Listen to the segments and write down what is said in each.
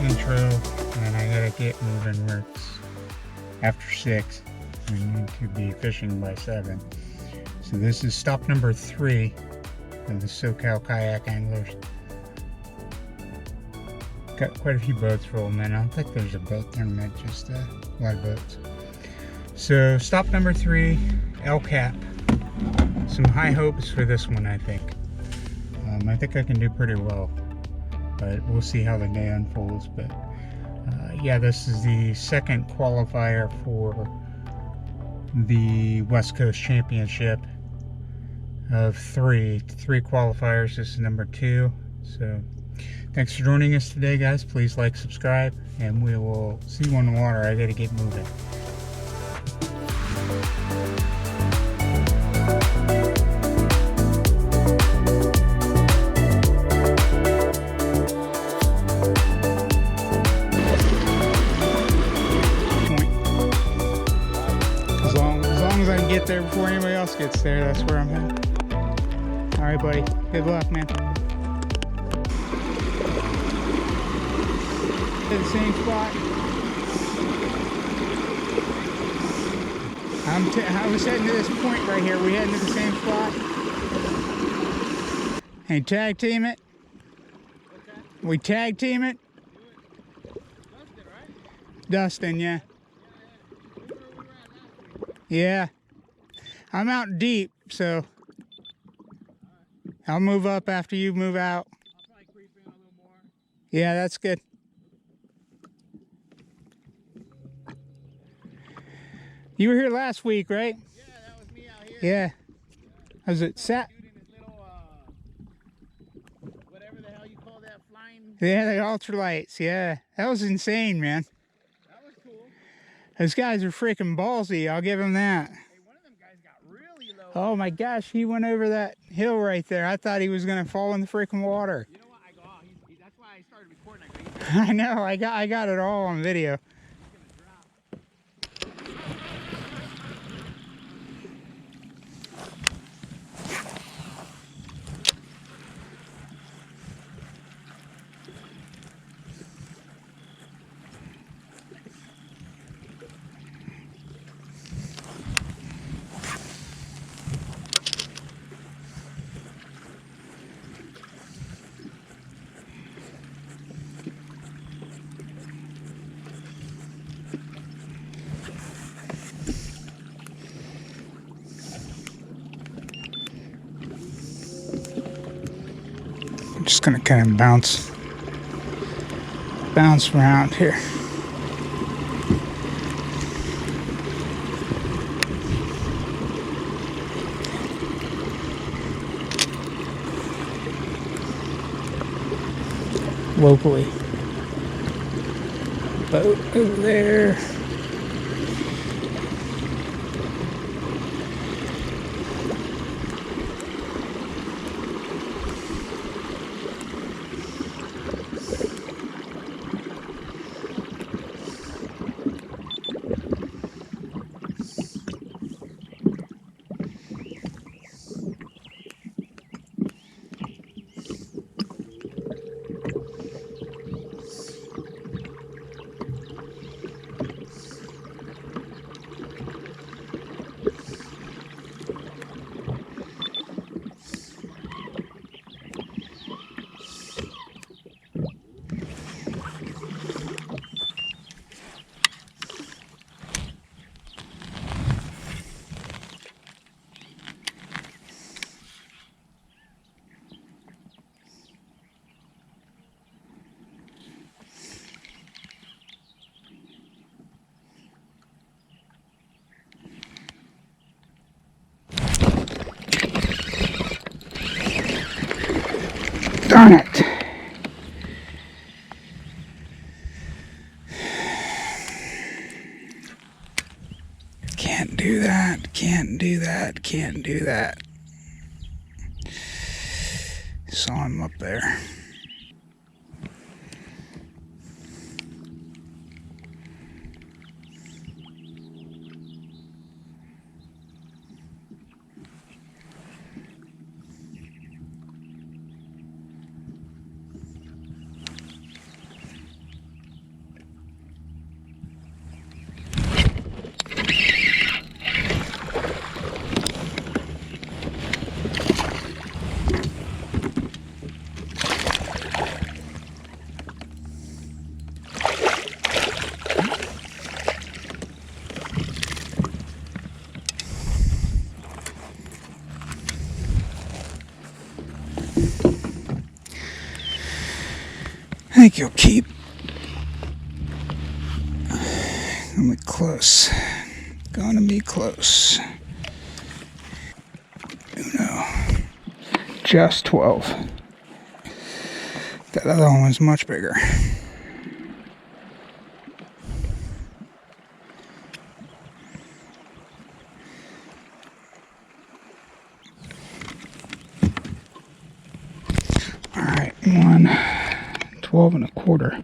intro, and I gotta get moving where it's after 6. We need to be fishing by 7. So this is stop number 3 of the So Cal Kayak Anglers. Got quite a few boats rolling in. I don't think there's a boat tournament, just a lot of boats. So stop number 3, El Cap. Some high hopes for this one, I think. I think I can do pretty well, but we'll see how the day unfolds. But yeah, this is the second qualifier for the West Coast Championship of three qualifiers. This is number 2. So thanks for joining us today, guys. Please like, subscribe, and we will see you on the water. I gotta get moving. Get there before anybody else gets there. That's where I'm headed. All right, buddy. Good luck, man. At the same spot. I was heading to this point right here. We heading to the same spot. Hey, tag team it. What's that? We tag team it. Dustin, right? Dustin, yeah. Yeah. I'm out deep, so I'll move up after you move out. I'll probably creep in a little more. Yeah, that's good. You were here last week, right? Yeah, that was me out here. Yeah. Was it sat? Shooting his little, whatever the hell you call that, flying. Yeah, the ultralights. Yeah, that was insane, man. That was cool. Those guys are freaking ballsy. I'll give them that. Oh my gosh, he went over that hill right there. I thought he was gonna fall in the freaking water. You know what? I go, oh, that's why I started recording. I go, I know. I got it all on video. Just gonna kind of bounce around here. Locally. Boat over there. Darn it. Can't do that, can't do that, can't do that. Saw him up there. think you'll keep. Gonna be close. Gonna be close. No. Just 12. That other one was much bigger. Alright, 12 and a quarter.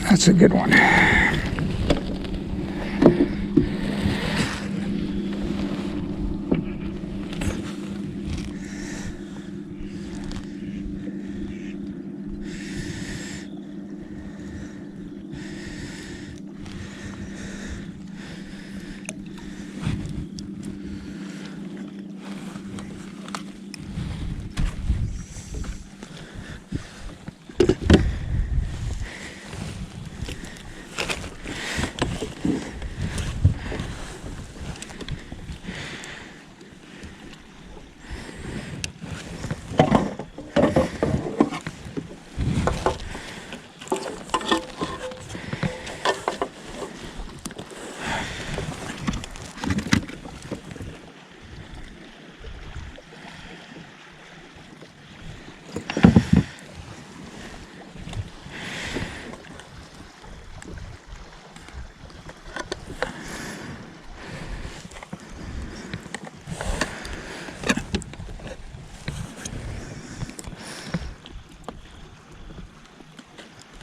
That's a good one.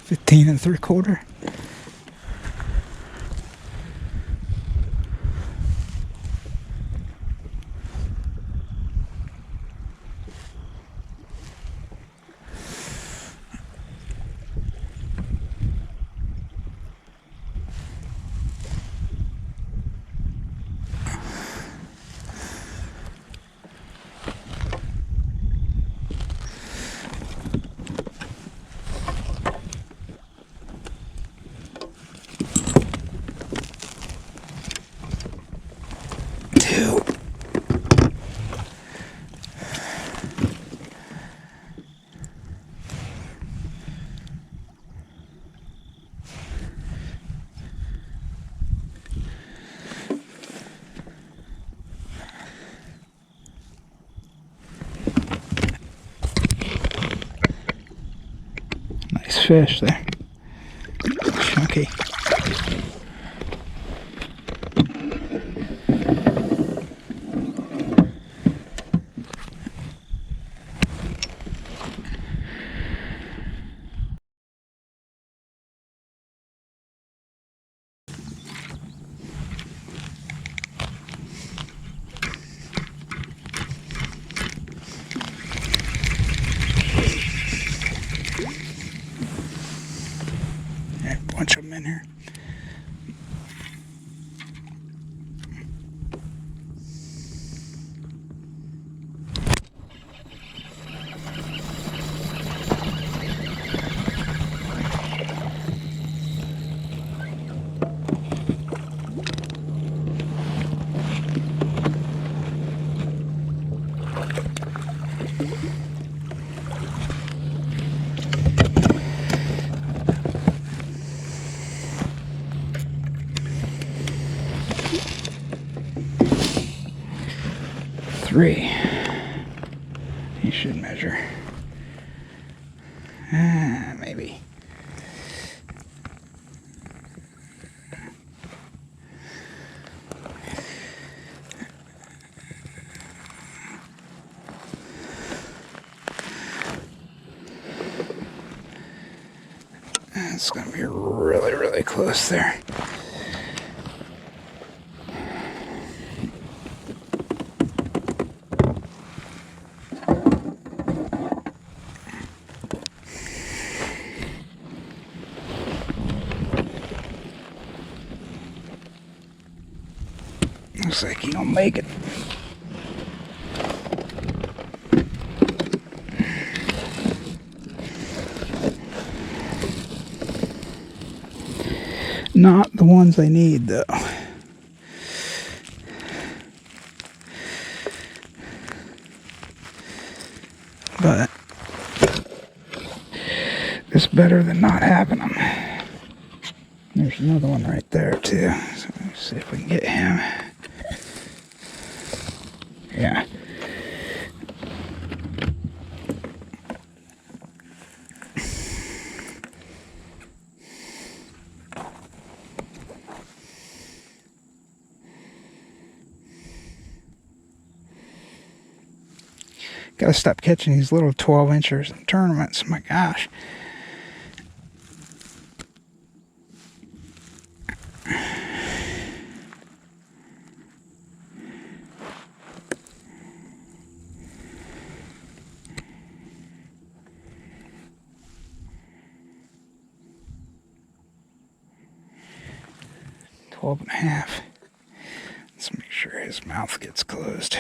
$15 3/4. Nice fish there. Chunky. bunch of them in here. Three. You should measure. Maybe. It's going to be really, really close there. Looks like he don't make it. Not the ones I need, though. But it's better than not having them. There's another one right there, too. So let's see if we can get him. Yeah. Gotta stop catching these little 12-inchers in tournaments. My gosh. Twelve and a half. Let's make sure his mouth gets closed.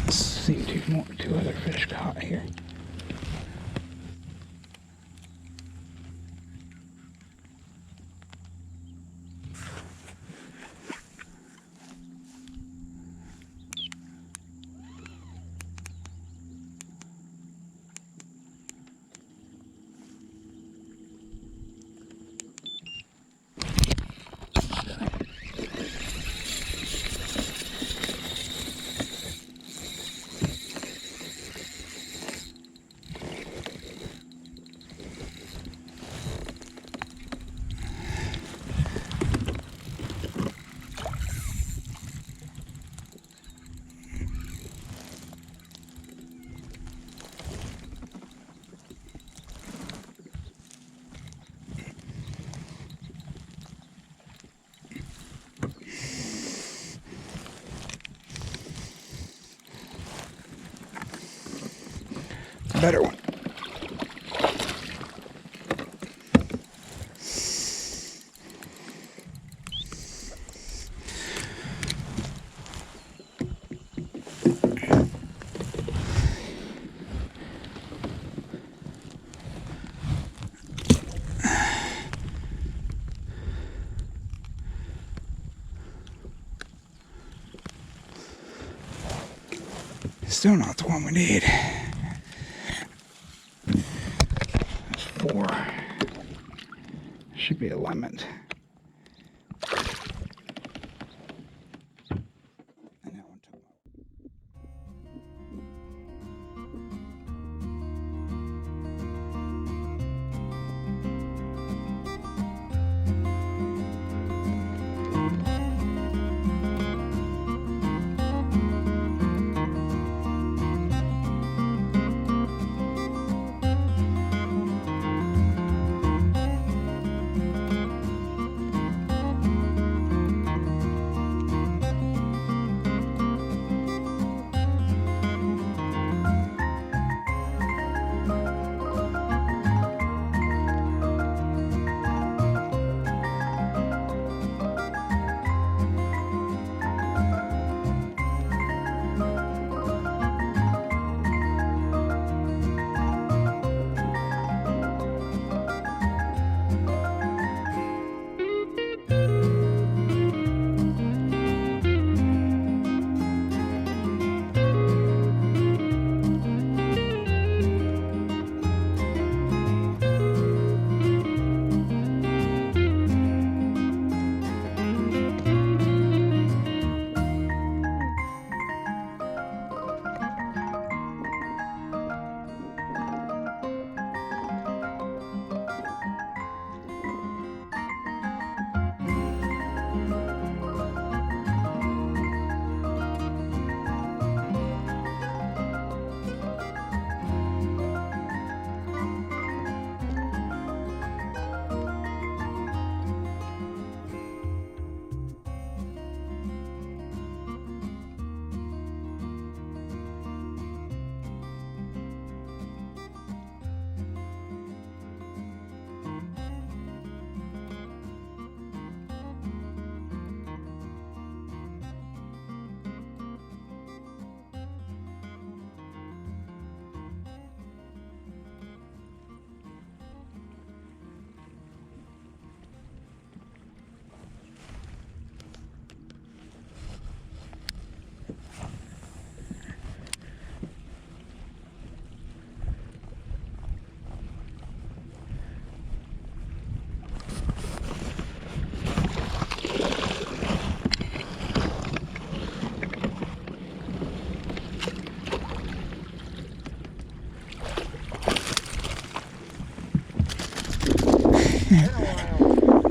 See two other fish caught here. Better one. Still not the one we need. That's 4. Should be a limit.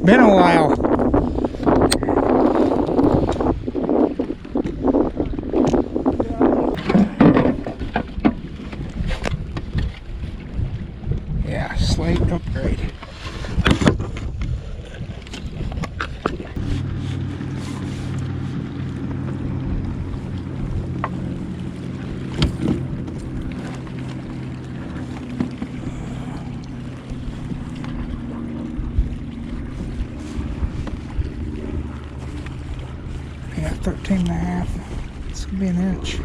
Been a while. Yeah, slight upgrade. Yeah, 13 and a half. It's gonna be an inch.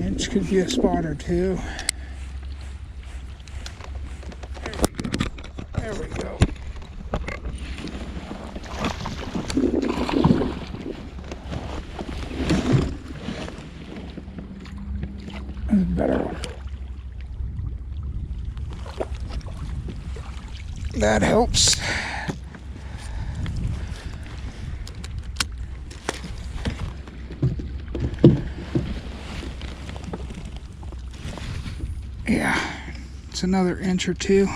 Inch could be a spot or two. There we go. That's a better one. That helps. Yeah, it's another inch or two.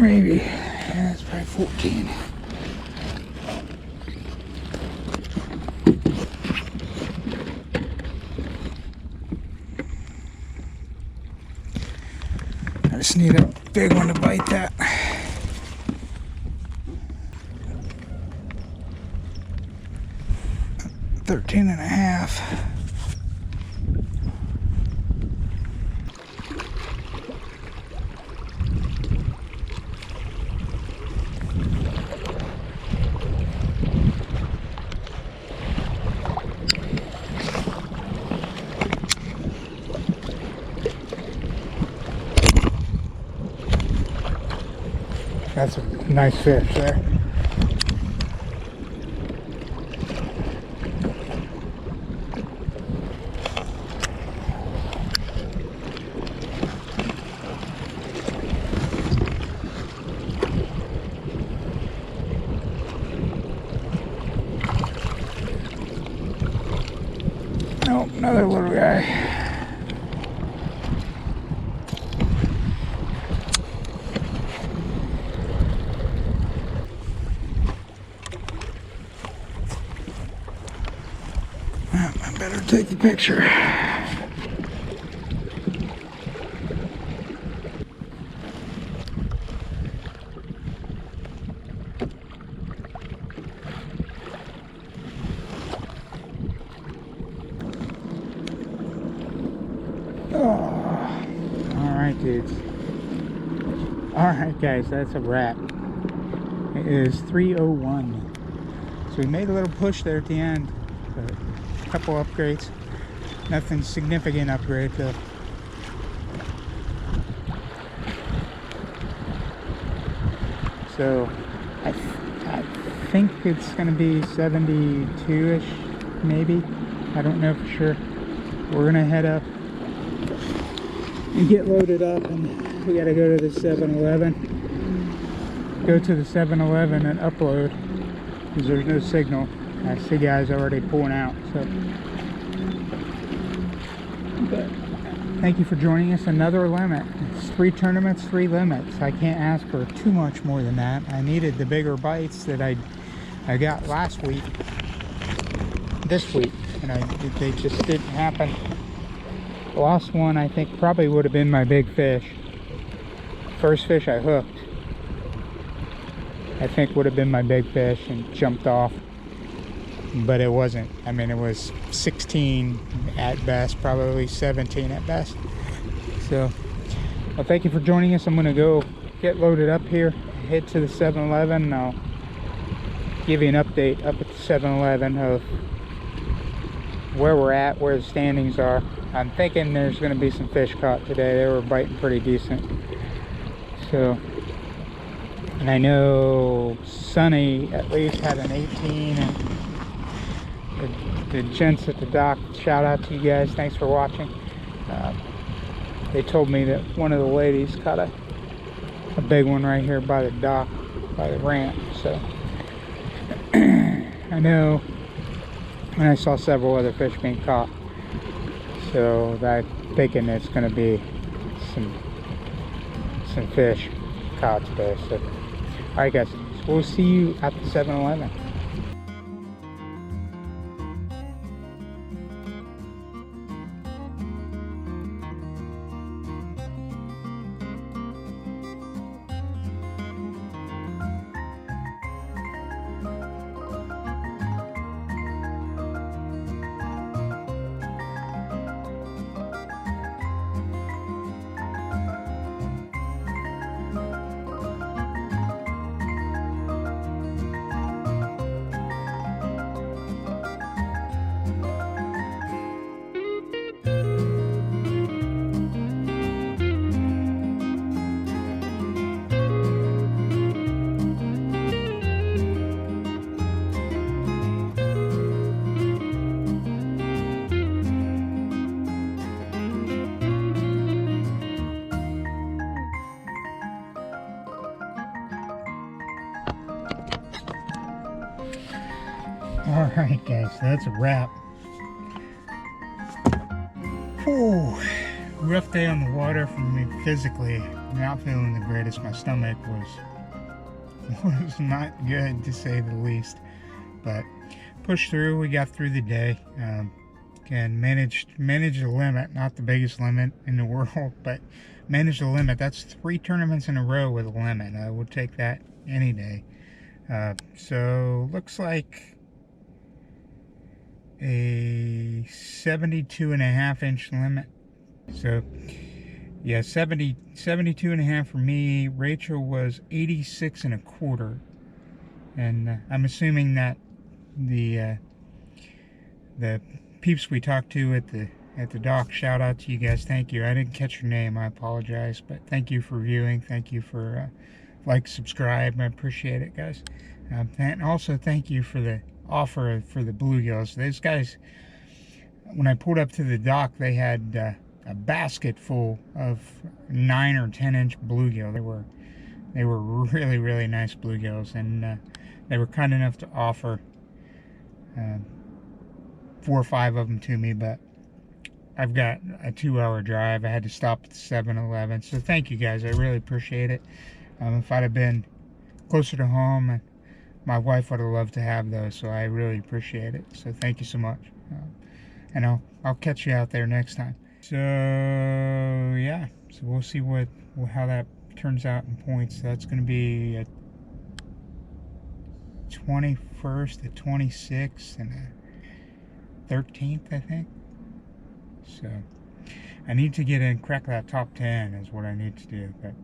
Maybe. Yeah, it's probably 14. I just need a big one to bite that. $13 and a half. That's a nice fish there. Nope, another little guy. I better take a picture. Alright, dudes. Alright, guys, that's a wrap. It is 3:01. So we made a little push there at the end. But a couple upgrades. Nothing significant upgrade though. So I think it's going to be 72-ish, maybe. I don't know for sure. We're going to head up and get loaded up, and we got to go to the 7-Eleven. Go to the 7-Eleven and upload because there's no signal. I see guys already pulling out. So, but thank you for joining us. Another limit. It's 3 tournaments, 3 limits. I can't ask for too much more than that. I needed the bigger bites that I got last week, this week, and they just didn't happen. The last one I think probably would have been my big fish. First fish I hooked, I think would have been my big fish and jumped off. but it wasn't. I mean, it was 16 at best, probably 17 at best. So, well, thank you for joining us. I'm going to go get loaded up here, head to the 7-Eleven, and I'll give you an update up at the 7-Eleven of where we're at, where the standings are. I'm thinking there's going to be some fish caught today. They were biting pretty decent. So, and I know Sonny at least had an 18, and the gents at the dock, shout out to you guys. Thanks for watching. They told me that one of the ladies caught a big one right here by the dock, by the ramp. So I know, and I saw several other fish being caught. So I'm thinking it's going to be some fish caught today. So, all right, guys, so we'll see you at the 7-Eleven. Alright guys, so that's a wrap. Whew. Rough day on the water for me physically. Not feeling the greatest. My stomach was not good, to say the least. But pushed through, we got through the day. Again, managed the limit, not the biggest limit in the world, but managed the limit. That's 3 tournaments in a row with a limit. I would take that any day. So looks like a 72.5-inch limit. So yeah, 72.5 for me. Rachel was 86.25, and I'm assuming that the peeps we talked to at the dock, shout out to you guys. Thank you. I didn't catch your name, I apologize, but thank you for viewing. Thank you for like, subscribe. I appreciate it, guys. And also thank you for the offer for the bluegills. Those guys, when I pulled up to the dock, they had a basket full of 9 or 10-inch bluegill. They were really nice bluegills, and they were kind enough to offer 4 or 5 of them to me. But I've got a 2-hour drive. I had to stop at the 7-Eleven, so thank you guys. I really appreciate it. If I'd have been closer to home, my wife would have loved to have those, so I really appreciate it. So thank you so much, and I'll catch you out there next time. So yeah, so we'll see how that turns out in points. That's going to be a 21st, a 26th, and a 13th, I think. So I need to get in, crack that top 10 is what I need to do. But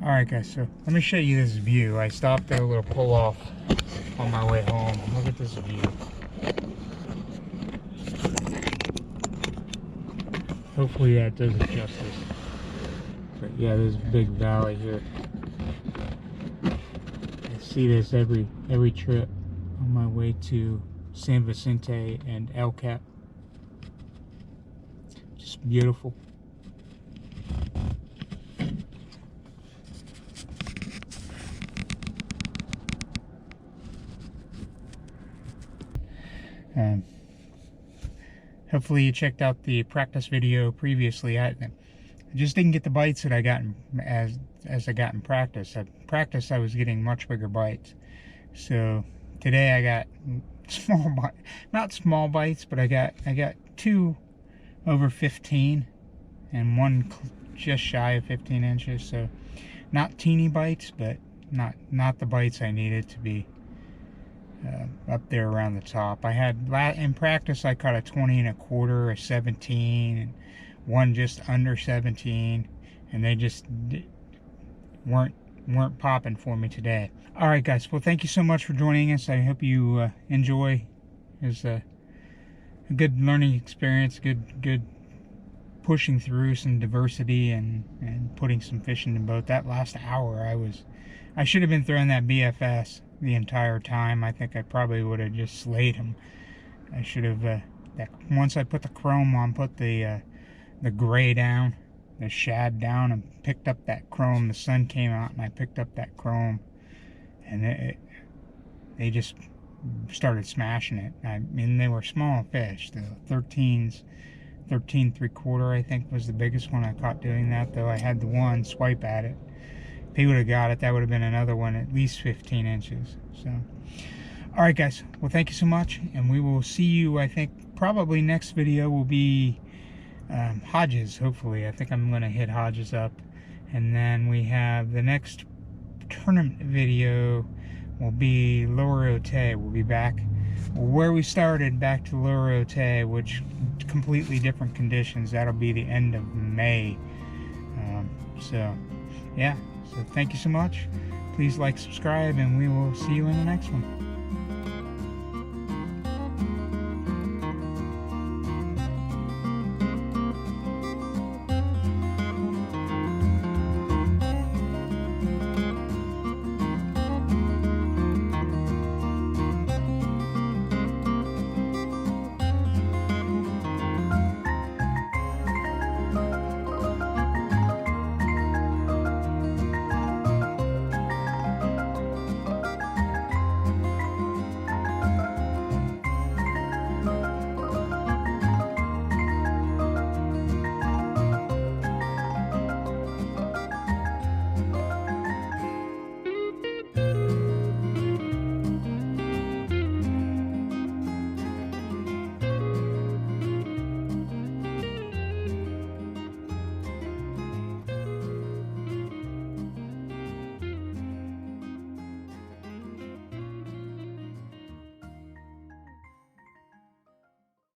alright guys, so let me show you this view. I stopped at a little pull off on my way home. Look at this view. Hopefully that does it justice. But yeah, there's a big valley here. I see this every trip on my way to San Vicente and El Cap. Just beautiful. Hopefully you checked out the practice video previously. I just didn't get the bites that I got as I got in practice. At practice I was getting much bigger bites. So today I got small bites, not small bites, but I got 2 over 15 and 1 just shy of 15 inches. So not teeny bites, but not the bites I needed to be up there around the top. I had in practice I caught a 20 1/4, a 17, and one just under 17, and they just weren't popping for me today. All right, guys. Well, thank you so much for joining us. I hope you enjoy. It was a good learning experience. Good pushing through some diversity and putting some fish in the boat. That last hour, I should have been throwing that BFS the entire time. I think I probably would have just slayed him. I should have. Once I put the chrome on, put the gray down, the shad down, and picked up that chrome. The sun came out, and I picked up that chrome, and they just started smashing it. I mean, they were small fish. The 13 3/4, I think, was the biggest one I caught doing that. Though I had the one swipe at it. If he would have got it, that would have been another one at least 15 inches. So, all right, guys. Well, thank you so much, and we will see you. I think probably next video will be Hodges. Hopefully, I think I'm going to hit Hodges up, and then we have the next tournament video will be Lower Otay. We'll be back where we started, back to Lower Otay, which completely different conditions. That'll be the end of May. So yeah, so thank you so much. Please like, subscribe, and we will see you in the next one.